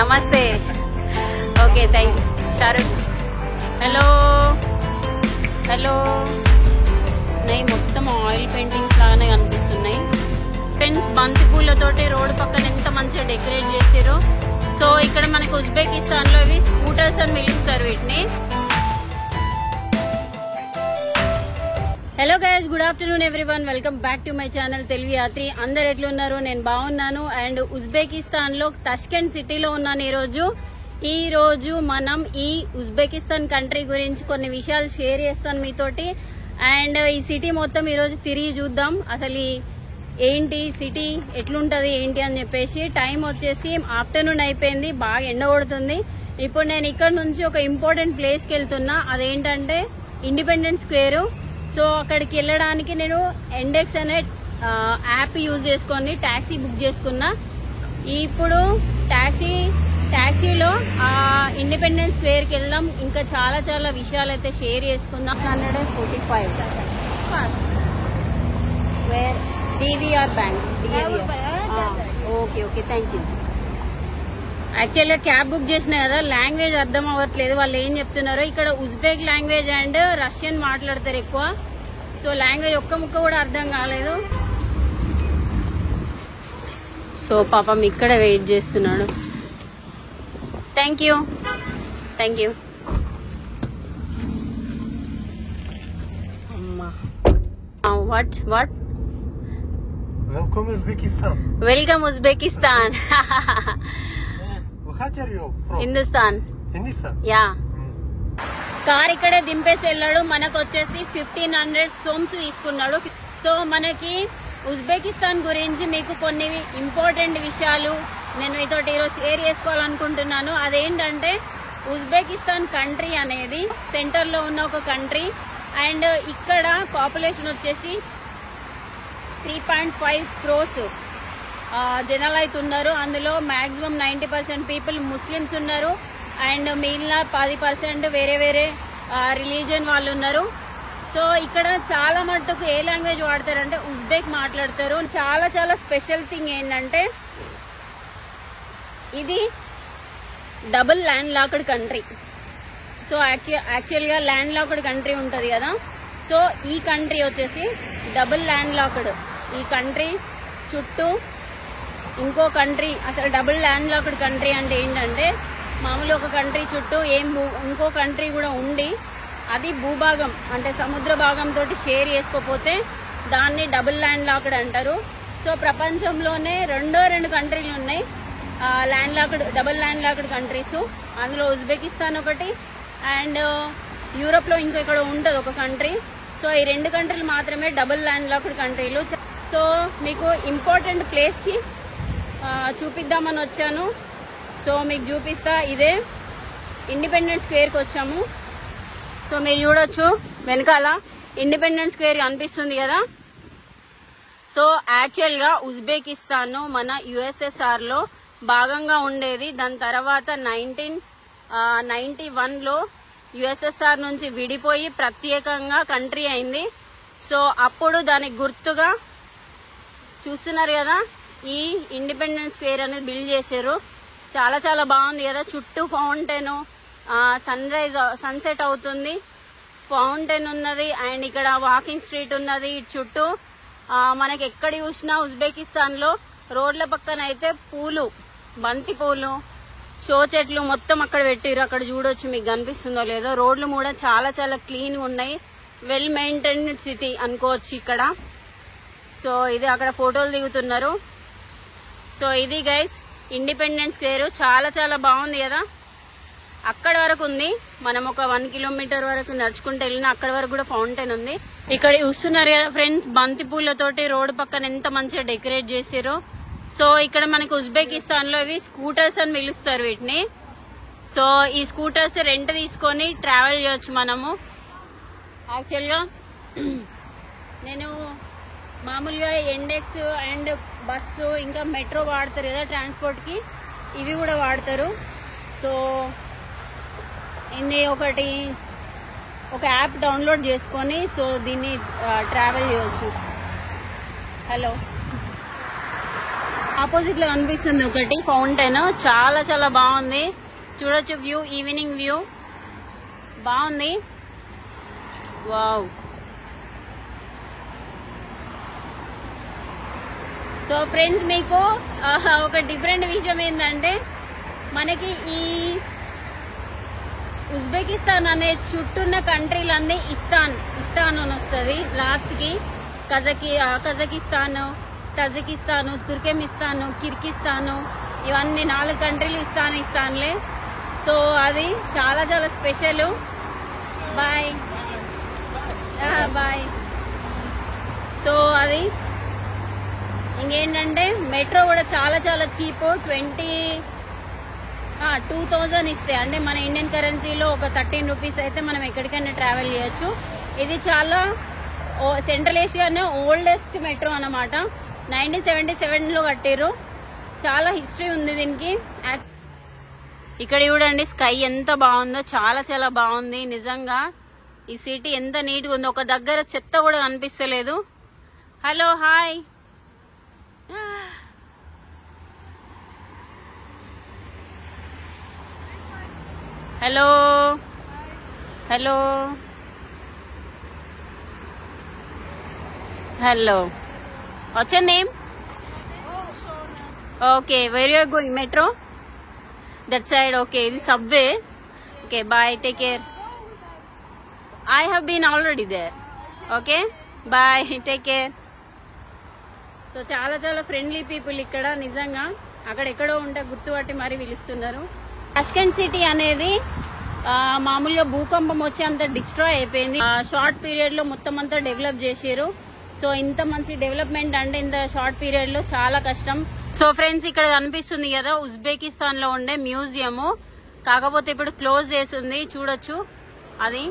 నమస్తే. Okay thank you. Shahrukh hello hello. నై మొత్తం ఆయిల్ పెయింటింగ్స్ లాగానే కనిపిస్తున్నాయి ఫ్రెండ్స్. బంతి పూలతోటి రోడ్డు పక్కన ఎంత మంచిగా డెకరేట్ చేసారు. సో ఇక్కడ మనకు ఉజ్బెకిస్తాన్ లో ఇవి స్కూటర్స్ అని పిలుస్తారు వీటిని. Hello guys, good afternoon everyone. Welcome back to my channel Telugu Yatri. అందరు ఎట్లున్నారు? నేను బాగున్నాను. అండ్ ఉజ్బెకిస్తాన్ లో తష్కెంట్ సిటీలో ఉన్నాను ఈ రోజు మనం ఈ ఉజ్బెకిస్తాన్ కంట్రీ గురించి కొన్ని విషయాలు షేర్ చేస్తాను మీతోటి. అండ్ ఈ సిటీ మొత్తం ఈ రోజు తిరిగి చూద్దాం. అసలు ఏంటి సిటీ ఎట్లుంటది ఏంటి అని చెప్పేసి. టైం వచ్చేసి ఆఫ్టర్నూన్ అయిపోయింది, బాగా ఎండ కొడుతుంది. ఇప్పుడు నేను ఇక్కడ నుంచి ఒక ఇంపార్టెంట్ ప్లేస్ కి వెళ్తున్నా. అదేంటంటే ఇండిపెండెన్స్ స్క్వేర్. సో అక్కడికి వెళ్ళడానికి నేను ఎండెక్స్ అనే యాప్ యూజ్ చేసుకొని టాక్సీ బుక్ చేసుకున్నా. ఇప్పుడు టాక్సీలో ఇండిపెండెన్స్ స్క్వేర్ కి వెళ్దాం. ఇంకా చాలా చాలా విషయాలు అయితే షేర్ చేసుకుందాం. 145 where DVR bank. Okay okay thank you. యాక్చువల్గా క్యాబ్ బుక్ చేసిన కదా, లాంగ్వేజ్ అర్థం అవ్వట్లేదు వాళ్ళు ఏం చెప్తున్నారో. ఇక్కడ ఉజ్బెక్ లాంగ్వేజ్ అండ్ రష్యన్ మాట్లాడతారు ఎక్కువ. సో లాంగ్వేజ్ ఒక్క ముక్క కూడా అర్థం కాలేదు. సో పాపం ఇక్కడ వెయిట్ చేస్తున్నాడు. Thank you thank you. అమ్మా what what welcome Uzbekistan. Welcome Uzbekistan. Hindustan. Yeah. Car ఇక్కడే దింపేసి వెళ్ళాడు. మనకు వచ్చేసి 1500 సోమ్స్ తీసుకున్నాడు. సో మనకి ఉజ్బెకిస్తాన్ గురించి మీకు కొన్ని ఇంపార్టెంట్ విషయాలు నేను మీతో ఈరోజు షేర్ చేసుకోవాలనుకుంటున్నాను. అదేంటంటే ఉజ్బెకిస్తాన్ కంట్రీ అనేది సెంటర్ లో ఉన్న ఒక కంట్రీ. అండ్ ఇక్కడ పాపులేషన్ వచ్చేసి 3.5 crores జనాలు అయితే ఉన్నారు. అందులో మాక్సిమం 90% పీపుల్ ముస్లిమ్స్ ఉన్నారు. అండ్ మిగిలిన 10% వేరే వేరే రిలీజియన్ వాళ్ళు ఉన్నారు. సో ఇక్కడ చాలా మట్టుకు ఏ లాంగ్వేజ్ వాడతారంటే ఉజ్బెక్ మాట్లాడతారు. చాలా చాలా స్పెషల్ థింగ్ ఏంటంటే ఇది double land locked country. So యాక్చువల్గా ల్యాండ్ లాక్డ్ కంట్రీ ఉంటుంది కదా. సో ఈ కంట్రీ వచ్చేసి డబుల్ ల్యాండ్ లాక్డ్. ఈ కంట్రీ చుట్టూ ఇంకో కంట్రీ, అసలు డబుల్ ల్యాండ్ లాక్డ్ కంట్రీ అంటే ఏంటంటే మామూలు ఒక కంట్రీ చుట్టూ ఇంకో కంట్రీ కూడా ఉండి అది భూభాగం అంటే సముద్ర భాగంతో షేర్ చేసుకోపోతే దాన్ని డబుల్ ల్యాండ్ లాక్డ్ అంటారు. సో ప్రపంచంలోనే రెండు కంట్రీలు ఉన్నాయి డబుల్ ల్యాండ్ లాక్డ్ కంట్రీస్. అందులో ఉజ్బెకిస్తాన్ ఒకటి అండ్ యూరోప్ లో ఇక్కడ ఉంటుంది ఒక కంట్రీ. సో ఈ 2 కంట్రీలు మాత్రమే డబుల్ ల్యాండ్ లాక్డ్ కంట్రీలు. సో మీకు ఇంపార్టెంట్ ప్లేస్ కి చూపిద్దామని వచ్చాను. సో మీకు చూపిస్తా. ఇదే ఇండిపెండెన్స్ స్క్వేర్ కి వచ్చాము. సో మీరు చూడొచ్చు వెనకాల ఇండిపెండెన్స్ స్క్వేర్ అనిపిస్తుంది కదా. సో యాక్చువల్ గా ఉజ్బెకిస్తాన్ మన యుఎస్ఎస్ఆర్ లో భాగంగా ఉండేది. దాని తర్వాత 1991 లో యుఎస్ఎస్ఆర్ నుంచి విడిపోయి ప్రత్యేకంగా కంట్రీ అయింది. సో అప్పుడు దానికి గుర్తుగా చూస్తున్నారు కదా ఈ ఇండిపెండెన్స్ స్క్వేర్ అనేది బిల్డ్ చేశారు. చాలా చాలా బాగుంది కదా. చుట్టూ ఫౌంటైన్, సన్సెట్ అవుతుంది, ఫౌంటైన్ ఉన్నది. అండ్ ఇక్కడ వాకింగ్ స్ట్రీట్ ఉన్నది. చుట్టూ మనకి ఎక్కడ చూసినా ఉజ్బెకిస్తాన్ లో రోడ్ల పక్కన అయితే పూలు, బంతి పూలు, షో చెట్లు మొత్తం అక్కడ పెట్టిరు. అక్కడ చూడొచ్చు, మీకు కనిపిస్తుందో లేదో. రోడ్లు కూడా చాలా చాలా క్లీన్ గా ఉన్నాయి. వెల్ మెయింటైన్డ్ సిటీ అనుకోవచ్చు ఇక్కడ. సో ఇది అక్కడ ఫోటోలు దిగుతున్నారు. సో ఇది గైస్ ఇండిపెండెన్స్ స్క్వేర్. చాలా చాలా బాగుంది కదా. అక్కడ వరకు ఉంది. మనం ఒక 1 కిలోమీటర్ వరకు నడుచుకుంటూ వెళ్ళినా అక్కడ వరకు కూడా ఫౌంటైన్ ఉంది. ఇక్కడ చూస్తున్నారు కదా ఫ్రెండ్స్, బంతి పూలతోటి రోడ్డు పక్కన ఎంత మంచిగా డెకరేట్ చేసారో. సో ఇక్కడ మనకి ఉజ్బెకిస్తాన్ లో ఇవి స్కూటర్స్ అని పిలుస్తారు వీటిని. సో ఈ స్కూటర్స్ రెంట్ తీసుకొని ట్రావెల్ చేయొచ్చు మనము. యాక్చువల్గా నేను మామూలుగా ఎండెక్స్ అండ్ బస్సు ఇంకా మెట్రో వాడతారు కదా ట్రాన్స్పోర్ట్ కి, ఇవి కూడా వాడతారు. సో ఇది ఒక యాప్ డౌన్లోడ్ చేసుకొని సో దీన్ని ట్రావెల్ చేయొచ్చు. హలో ఆపోజిట్ లో కనిపిస్తుంది ఒకటి ఫౌంటైన్, చాలా చాలా బాగుంది. చూడొచ్చు వ్యూ, ఈవినింగ్ వ్యూ బాగుంది. వావ్. సో ఫ్రెండ్స్, మీకు ఒక డిఫరెంట్ విషయం ఏంటంటే, మనకి ఈ ఉజ్బెకిస్తాన్ అనే చుట్టూన్న కంట్రీలన్నీ ఇస్తాన్ అని వస్తుంది లాస్ట్ కి. కజకిస్తాన్, తజికిస్తాన్, తుర్కెమిస్తాన్, కిర్గిస్తాన్, ఇవన్నీ 4 కంట్రీలు ఇస్తాన్లే. సో అది చాలా చాలా స్పెషల్. Bye bye. సో అది ఇంకేంటంటే, మెట్రో కూడా చాలా చాలా చీప్. 2000 ఇస్తే, అంటే మన ఇండియన్ కరెన్సీలో ఒక 13 రూపీస్ అయితే మనం ఎక్కడికైనా ట్రావెల్ చేయొచ్చు. ఇది చాలా సెంట్రల్ ఏషియానే ఓల్డెస్ట్ మెట్రో అన్నమాట. 1977లో కట్టారు. చాలా హిస్టరీ ఉంది దీనికి. ఇక్కడ చూడండి స్కై ఎంత బాగుందో, చాలా చాలా బాగుంది నిజంగా. ఈ సిటీ ఎంత నీట్ గా ఉందో, ఒక దగ్గర చెత్త కూడా కనిపిస్తలేదు. Hello, hi. Hello hello hello. What's your name? Okay, where you are going? Metro that side. Okay, ఇది subway. Okay, bye, take care. I have been already there. Okay, bye, take care. So చాలా చాలా friendly people ఇక్కడ నిజంగా. అక్కడెక్కడో ఉంటే గుర్తుపట్టి మరీ పిలుస్తున్నారు. టాష్కెంట్ సిటీ అనేది మామూలుగా భూకంపం వచ్చి అంత డిస్ట్రాయ్ అయిపోయింది. షార్ట్ పీరియడ్ లో మొత్తం అంతా డెవలప్ చేసారు. సో ఇంత మంచి డెవలప్మెంట్ అంటే ఇంత షార్ట్ పీరియడ్ లో చాలా కష్టం. సో ఫ్రెండ్స్, ఇక్కడ కనిపిస్తుంది కదా ఉజ్బెకిస్తాన్ లో ఉండే మ్యూజియం. కాకపోతే ఇప్పుడు క్లోజ్ చేసింది, చూడొచ్చు. అది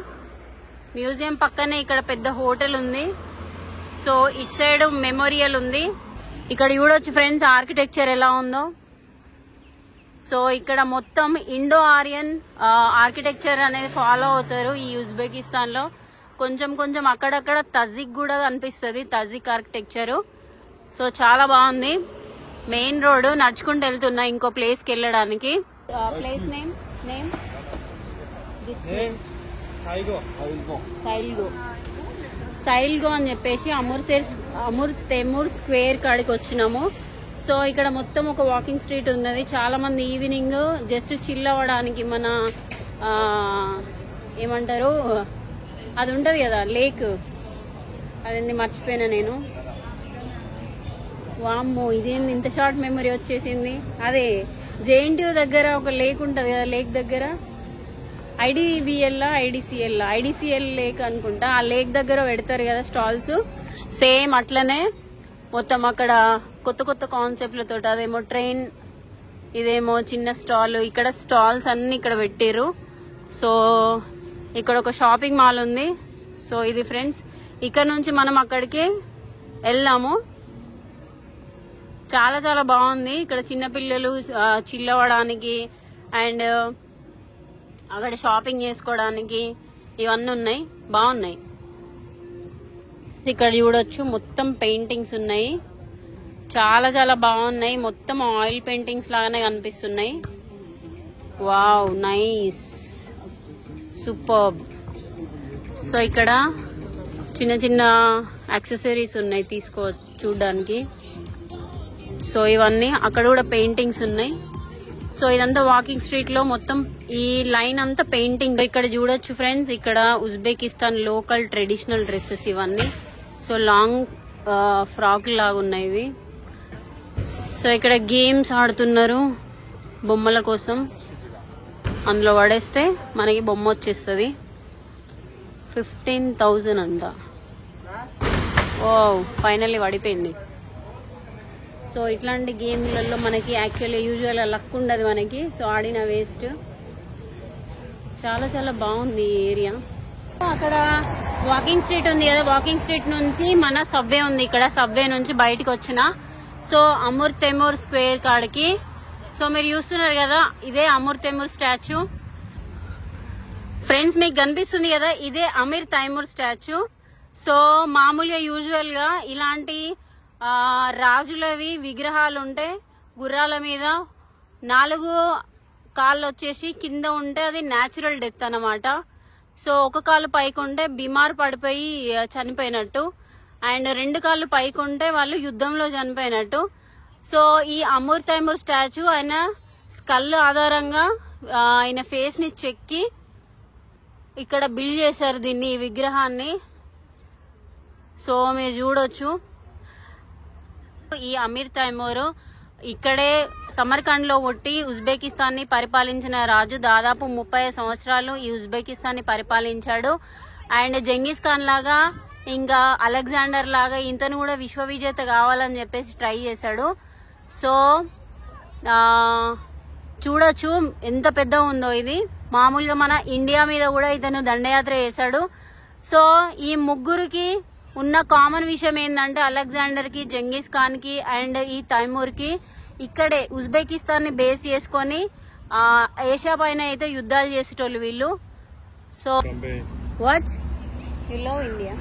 మ్యూజియం పక్కనే ఇక్కడ పెద్ద హోటల్ ఉంది. సో ఇట్ సైడ్ మెమోరియల్ ఉంది. ఇక్కడ చూడొచ్చు ఫ్రెండ్స్ ఆర్కిటెక్చర్ ఎలా ఉందో. సో ఇక్కడ మొత్తం ఇండో ఆరియన్ ఆర్కిటెక్చర్ అనేది ఫాలో అవుతారు ఈ ఉజ్బెకిస్తాన్ లో. కొంచెం కొంచెం అక్కడక్కడ తజిక్ కూడా కనిపిస్తుంది, తజిక్ ఆర్కిటెక్చర్. సో చాలా బాగుంది. మెయిన్ రోడ్ నడుచుకుంటూ వెళ్తున్నా ఇంకో ప్లేస్ కి వెళ్ళడానికి. ప్లేస్ నేమ్ సైల్గో అని చెప్పేసి అమూర్ తెమూర్ స్క్వేర్ కాడికి వచ్చినాము. సో ఇక్కడ మొత్తం ఒక వాకింగ్ స్ట్రీట్ ఉన్నది. చాలా మంది ఈవినింగ్ జస్ట్ చిల్ అవ్వడానికి, మన ఏమంటారు అది ఉంటది కదా లేక్, అదేంది మర్చిపోయినా నేను. వామ్మో, ఇదేంది ఇంత షార్ట్ మెమరీ వచ్చేసింది. అదే జేఎన్టీయూ దగ్గర ఒక లేక్ ఉంటది కదా, లేక్ దగ్గర ఐడిసిఎల్ లేక్ అనుకుంటా. ఆ లేక్ దగ్గర పెడతారు కదా స్టాల్స్. సేమ్ అట్లనే మొత్తం అక్కడ కొత్త కొత్త కాన్సెప్ట్లతో, అదేమో ట్రైన్, ఇదేమో చిన్న స్టాల్. ఇక్కడ స్టాల్స్ అన్ని ఇక్కడ పెట్టారు. సో ఇక్కడ ఒక షాపింగ్ మాల్ ఉంది. సో ఇది ఫ్రెండ్స్, ఇక్కడ నుంచి మనం అక్కడికి వెళ్దాము. చాలా చాలా బాగుంది. ఇక్కడ చిన్నపిల్లలు చిల్ అవ్వడానికి అండ్ అక్కడ షాపింగ్ చేసుకోవడానికి ఇవన్నీ ఉన్నాయి, బాగున్నాయి. ఇక్కడ చూడొచ్చు మొత్తం పెయింటింగ్స్ ఉన్నాయి, చాలా చాలా బాగున్నాయి. మొత్తం ఆయిల్ పెయింటింగ్స్ లాగానే కనిపిస్తున్నాయి. Wow, nice, superb. సో ఇక్కడ చిన్న చిన్న యాక్సెసరీస్ ఉన్నాయి తీసుకో చూడడానికి. సో ఇవన్నీ అక్కడ కూడా పెయింటింగ్స్ ఉన్నాయి. సో ఇదంతా వాకింగ్ స్ట్రీట్ లో మొత్తం ఈ లైన్ అంతా పెయింటింగ్. ఇక్కడ చూడొచ్చు ఫ్రెండ్స్, ఇక్కడ ఉజ్బెకిస్తాన్ లోకల్ ట్రెడిషనల్ డ్రెస్సెస్ ఇవన్నీ. సో లాంగ్ ఫ్రాక్ లాగా ఉన్నాయి ఇవి. సో ఇక్కడ గేమ్స్ ఆడుతున్నారు బొమ్మల కోసం. అందులో పడేస్తే మనకి బొమ్మ వచ్చేస్తుంది. 15,000 అంట. ఓ, ఫైనల్లీ పడిపోయింది. సో ఇట్లాంటి గేమ్లలో మనకి యాక్చువల్లీ యూజువల్ లక్ ఉండదు మనకి. సో ఆడిన వేస్ట్. చాలా చాలా బాగుంది ఈ ఏరియా. అక్కడ వాకింగ్ స్ట్రీట్ ఉంది కదా, వాకింగ్ స్ట్రీట్ నుంచి మన సబ్వే ఉంది. ఇక్కడ సబ్వే నుంచి బయటకు వచ్చిన సో అమూర్ తెమూర్ స్క్వేర్ కాడికి. సో మీరు చూస్తున్నారు కదా, ఇదే అమూర్ తెమూర్ స్టాచ్యూ. ఫ్రెండ్స్ మీకు కనిపిస్తుంది కదా, ఇదే అమీర్ తైమూర్ స్టాచ్యూ. సో మామూలుగా యూజువల్ గా ఇలాంటి రాజులవి విగ్రహాలు ఉంటే గుర్రాల మీద 4 కాళ్ళు వచ్చేసి కింద ఉంటే అది న్యాచురల్ డెత్ అన్నమాట. సో ఒక కాలు పైకి ఉంటే బీమార్ పడిపోయి చనిపోయినట్టు, అండ్ 2 కాళ్ళు పైకి ఉంటే వాళ్ళు యుద్ధంలో చనిపోయినట్టు. సో ఈ అమూర్ తైమూర్ స్టాచ్యూ ఆయన స్కల్ ఆధారంగా ఆయన ఫేస్ ని చెక్కి ఇక్కడ బిల్డ్ చేశారు దీన్ని, ఈ విగ్రహాన్ని. సో మీరు చూడొచ్చు ఈ అమీర్ తైమూర్ ఇక్కడే సమర్కండ్ లో పుట్టి ఉజ్బెకిస్తాన్ ని పరిపాలించిన రాజు. దాదాపు 30 సంవత్సరాలు ఈ ఉజ్బెకిస్తాన్ ని పరిపాలించాడు. అండ్ జంగీస్ ఖాన్ లాగా ఇంకా అలెగ్జాండర్ లాగా ఇంతను కూడా విశ్వ విజేత కావాలని చెప్పేసి ట్రై చేశాడు. సో చూడొచ్చు ఎంత పెద్ద ఉందో ఇది. మామూలుగా మన ఇండియా మీద కూడా ఇతను దండయాత్ర చేశాడు. సో ఈ ముగ్గురికి ఉన్న కామన్ విషయం ఏంటంటే అలెగ్జాండర్ కి, జంగీస్ ఖాన్ కి అండ్ ఈ తైమూర్ కి ఇక్కడే ఉజ్బెకిస్తాన్ ని బేస్ చేసుకొని ఏషియా పైన అయితే యుద్ధాలు చేసేటోళ్ళు వీళ్ళు. So what you love India?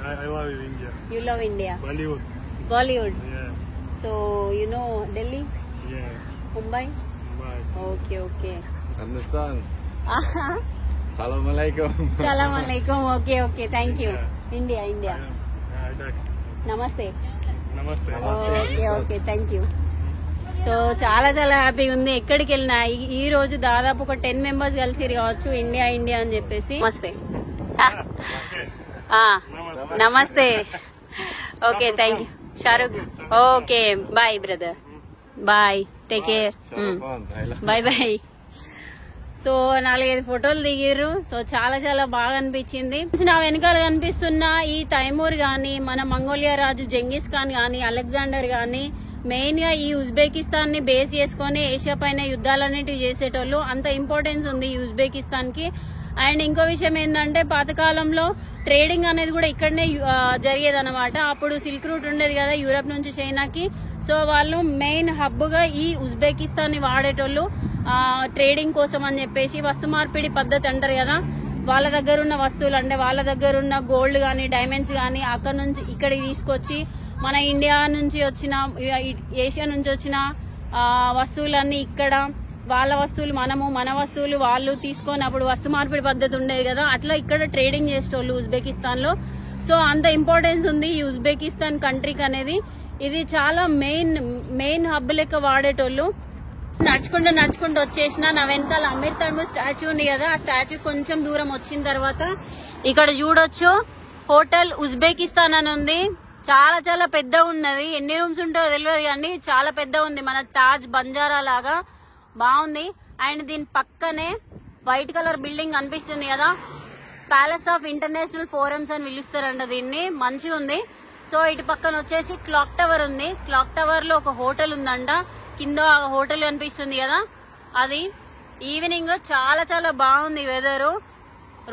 I love India. You love India? Bollywood. Bollywood. Yeah. So you know Delhi? Yeah. Mumbai? Bye. Okay. Afghanistan. Assalamualaikum. Assalamualaikum. Okay. Thank you. India. Yeah, Namaste. Namaste. Okay. Thank you. So చాలా హ్యాపీగా ఉంది. ఎక్కడికి వెళ్ళినా ఈ రోజు దాదాపు ఒక 10 members కలిసి కావచ్చు ఇండియా అని చెప్పేసి. నమస్తే. నమస్తే. Okay, thank you. Shahrukh. Okay, bye brother, bye, take care, bye. So 4-5 ఫోటోలు దిగిర్రు. సో చాలా బాగా అనిపించింది. నా వెనకాల కనిపిస్తున్న ఈ తైమూర్ గాని, మన మంగోలియా రాజు జంగీస్ ఖాన్ గాని, అలెగ్జాండర్ గాని మెయిన్ గా ఈ ఉజ్బెకిస్తాన్ ని బేస్ చేసుకుని ఏషియా పైన యుద్ధాలన్నిటివి చేసేటోళ్ళు. అంత ఇంపార్టెన్స్ ఉంది ఈ ఉజ్బెకిస్తాన్ కి. అండ్ ఇంకో విషయం ఏంటంటే పాతకాలంలో ట్రేడింగ్ అనేది కూడా ఇక్కడనే జరిగేదన్నమాట. అప్పుడు సిల్క్ రూట్ ఉండేది కదా యూరప్ నుంచి చైనాకి. సో వాళ్ళు మెయిన్ హబ్ గా ఈ ఉజ్బెకిస్తాన్ ని వాడేటోళ్ళు ట్రేడింగ్ కోసం అని చెప్పేసి. వస్తు మార్పిడి పద్ధతి అంటారు కదా, వాళ్ళ దగ్గర ఉన్న వస్తువులు అంటే వాళ్ళ దగ్గర ఉన్న గోల్డ్ గానీ, డైమండ్స్ గానీ అక్కడ నుంచి ఇక్కడికి తీసుకొచ్చి మన ఇండియా నుంచి వచ్చిన, ఏషియా నుంచి వచ్చిన వస్తువులన్నీ ఇక్కడ, వాళ్ళ వస్తువులు మనము, మన వస్తువులు వాళ్ళు తీసుకొని అప్పుడు వస్తు మార్పిడి పద్ధతి ఉండేది కదా, అట్లా ఇక్కడ ట్రేడింగ్ చేసేటోళ్ళు ఉజ్బెకిస్తాన్ లో. సో అంత ఇంపార్టెన్స్ ఉంది ఈ ఉజ్బెకిస్తాన్ కంట్రీకి అనేది. ఇది చాలా మెయిన్ హబ్ లెక్క వాడేటోళ్ళు. నడుచుకుంటూ వచ్చేసిన నా వెనకాల అమీర్ తైమూర్ స్టాచ్యూ ఉంది కదా, ఆ స్టాచ్యూ కొంచెం దూరం వచ్చిన తర్వాత ఇక్కడ చూడొచ్చు హోటల్ ఉజ్బెకిస్తాన్ అని ఉంది. చాలా పెద్ద ఉన్నది. ఎన్ని రూమ్స్ ఉంటాయో తెలియదు కానీ చాలా పెద్ద ఉంది. మన తాజ్ బంజారా లాగా బాగుంది. అండ్ దీని పక్కనే వైట్ కలర్ బిల్డింగ్ కనిపిస్తుంది కదా, ప్యాలెస్ ఆఫ్ ఇంటర్నేషనల్ ఫోరమ్స్ అని పిలుస్తారంట దీన్ని. మంచిగా ఉంది. సో ఇటు పక్కన వచ్చేసి క్లాక్ టవర్ ఉంది. క్లాక్ టవర్ లో ఒక హోటల్ ఉందంట. కింద హోటల్ కనిపిస్తుంది కదా అది. ఈవినింగ్ చాలా బాగుంది వెదరు.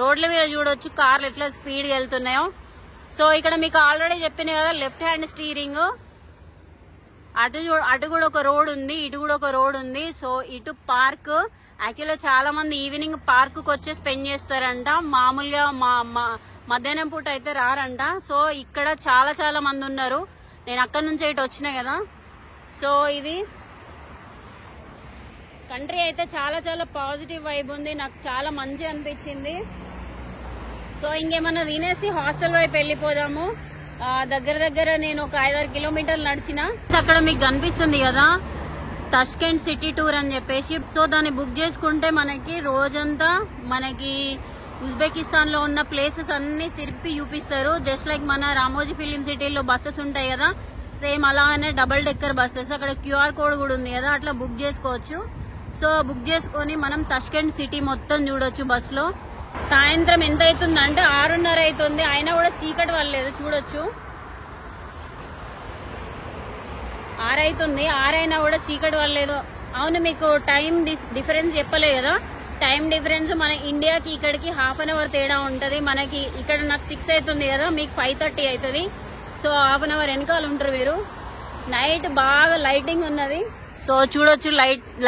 రోడ్ల మీద చూడొచ్చు కార్లు ఎట్లా స్పీడ్ గా వెళ్తున్నాయో. సో ఇక్కడ మీకు ఆల్రెడీ చెప్పిన కదా లెఫ్ట్ హ్యాండ్ స్టీరింగ్. అటు కూడా ఒక రోడ్ ఉంది, ఇటు కూడా ఒక రోడ్ ఉంది. సో ఇటు పార్క్. యాక్చువల్గా చాలా మంది ఈవినింగ్ పార్క్ కు వచ్చి స్పెండ్ చేస్తారంట. మామూలుగా మధ్యాహ్నం పూట అయితే రారంట. సో ఇక్కడ చాలా మంది ఉన్నారు. నేను అక్కడ నుంచి ఇటు వచ్చిన కదా. సో ఇది కంట్రీ అయితే చాలా పాజిటివ్ వైబ్ ఉంది. నాకు చాలా మంచి అనిపించింది. సో ఇంకేమన్నా తినేసి హాస్టల్ వైపు వెళ్ళిపోదాము. దగ్గర నేను ఒక 5-6 కిలోమీటర్లు నడిచిన. అక్కడ మీకు కనిపిస్తుంది కదా తష్కెంట్ సిటీ టూర్ అని చెప్పేసి. సో దాన్ని బుక్ చేసుకుంటే మనకి రోజంతా మనకి ఉజ్బెకిస్తాన్ లో ఉన్న ప్లేసెస్ అన్ని తిరిపి చూపిస్తారు. జస్ట్ లైక్ మన రామోజీ ఫిలిం సిటీలో బస్సెస్ ఉంటాయి కదా, సేమ్ అలానే డబుల్ డెక్కర్ బస్సెస్. అక్కడ QR కోడ్ కూడా ఉంది కదా, అట్లా బుక్ చేసుకోవచ్చు. సో బుక్ చేసుకొని మనం తష్కెంట్ సిటీ మొత్తం చూడొచ్చు బస్ లో. సాయంత్రం ఎంత అవుతుందంటే 6:30 అవుతుంది. అయినా కూడా చీకటి వల్లేదు. చూడొచ్చు 6 అవుతుంది. 6 అయినా కూడా చీకటి వల్లేదు. అవును, మీకు టైం డిఫరెన్స్ చెప్పలేదు కదా. టైం డిఫరెన్స్ మన ఇండియాకి ఇక్కడికి 1/2 అవర్ తేడా ఉంటది. మనకి ఇక్కడ నాకు 6 అవుతుంది కదా, మీకు 5:30 అవుతుంది. సో 1/2 అవర్ వెనకాల ఉంటారు మీరు. నైట్ బాగా లైటింగ్ ఉన్నది. సో చూడొచ్చు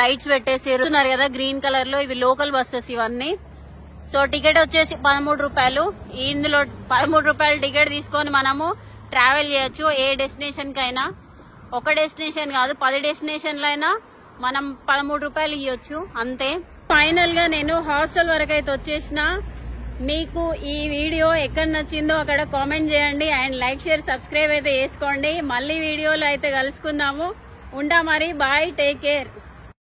లైట్స్ పెట్టేసారు కదా గ్రీన్ కలర్ లో. ఇవి లోకల్ బస్సెస్ ఇవన్నీ. సో టికెట్ వచ్చేసి 13 రూపాయలు. ఇందులో 13 రూపాయలు టికెట్ తీసుకొని మనము ట్రావెల్ చేయొచ్చు ఏ డెస్టినేషన్ కైనా. ఒక డెస్టినేషన్ కాదు 10 డెస్టినేషన్లు అయినా మనం 13 రూపాయలు ఇవ్వచ్చు అంతే. ఫైనల్ గా నేను హాస్టల్ వరకు అయితే వచ్చేసిన. మీకు ఈ వీడియో ఎక్కడ నచ్చిందో అక్కడ కామెంట్ చేయండి అండ్ లైక్ షేర్ సబ్స్క్రైబ్ అయితే చేసుకోండి. మళ్ళీ వీడియోలో అయితే కలుసుకుందాము. ఉంటా మరి, బాయ్, టేక్ కేర్.